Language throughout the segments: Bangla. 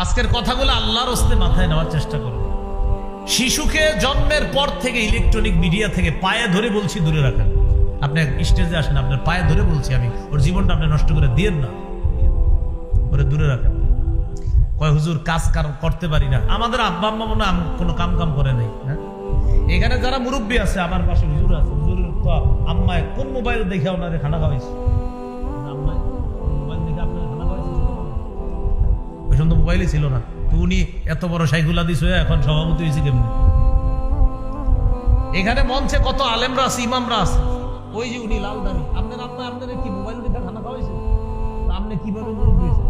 আজকের কথাগুলো আল্লাহর হস্তে মাথায় নেওয়ার চেষ্টা করুন। শিশুকে জন্মের পর থেকে ইলেকট্রনিক মিডিয়া থেকে পায়ে ধরে বলছি দূরে রাখেন। আপনি স্টেজে আসেন, আপনার পায়ে ধরে বলছি আমি, ওর জীবনটা আপনি নষ্ট করে দিয়েন না, ওরে দূরে রাখেন। কয় হুজুর কাজ করতে পারি না। আমাদের আব্বা আম্মা মনে হয় কোনো কাম করে নেই। হ্যাঁ, এখানে যারা মুরব্বী আছে, আমার পাশে হুজুর আছে, হুজুরের তো আম্মায় কোন মোবাইল দেখে ওনারে খানা খাওয়াইছে? আম্মায় মোবাইল দেখে আপনার খানা খাওয়াইছে? ওই সময় তো মোবাইলই ছিল না। তো উনি এত বড় সাইকুল হাদিস হয়ে এখন সভাপতি হয়েছে কেমনি? এখানে মঞ্চে কত আলেমরা আছে, ইমামরা আছে। ওই যে উনি লাল দাড়ি, আপনার আম্মা আপনার কি মোবাইল দেখে খানা খাওয়াইছে? আপনি কিভাবে মুরব্বী হয়েছে?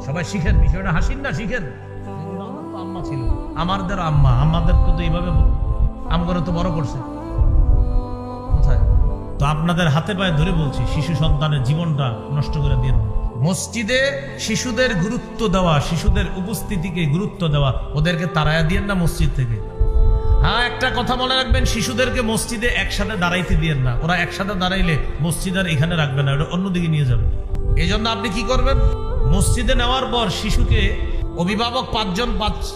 সবাই শিখেন, বিষয়টা হাসিন না, শিখেন। আম্মা ছিল, আমাদের আম্মা, আমাদের তো এইভাবে আমগরে তো বড় করছে কোথায়? তো আপনাদের হাতে পায়ে ধরে বলছি, শিশু সন্তানের জীবনটা নষ্ট করে দিয়ে না। মসজিদে শিশুদের গুরুত্ব দেওয়া, শিশুদের উপস্থিতিকে গুরুত্ব দেওয়া, ওদেরকে তাড়ায়া দিয়েন না মসজিদ থেকে। হ্যাঁ, একটা কথা মনে রাখবেন, শিশুদেরকে মসজিদে একসাথে দাঁড়াইতে দিয়েন না। ওরা একসাথে দাঁড়াইলে মসজিদ আর এখানে রাখবে না, ওটা অন্যদিকে নিয়ে যাবে। এই জন্য আপনি কি করবেন, মসজিদে নেওয়ার পর শিশুকে, অভিভাবক 5 জন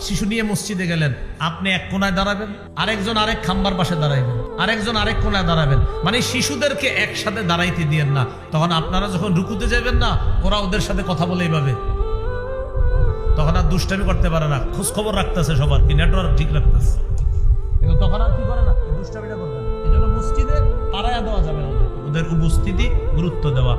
শিশু নিয়ে মসজিদে গেলেন, আপনি এক কোনায় দাঁড়াবেন, আরেকজন আরেক খাম্বার পাশে দাঁড়াইবেন, আরেকজন আরেক কোনায় দাঁড়াবেন। মানে শিশুদেরকে একসাথে দাঁড়াইতে দিয়েন না। তখন আপনারা যখন রুকুতে যাবেন না, ওরা ওদের সাথে কথা বলে এইভাবে, তখন আর দুষ্টামি করতে পারে না, খোঁজ খবর রাখতেছে সবার, কি নেটওয়ার্ক ঠিক রাখতেছে, কিন্তু তখন আর কি করে না, দুষ্টামিটা করবে না। এই জন্য মসজিদে তাড়াইয়া দেওয়া যাবে না, ওদের উপস্থিতি গুরুত্ব দেওয়া।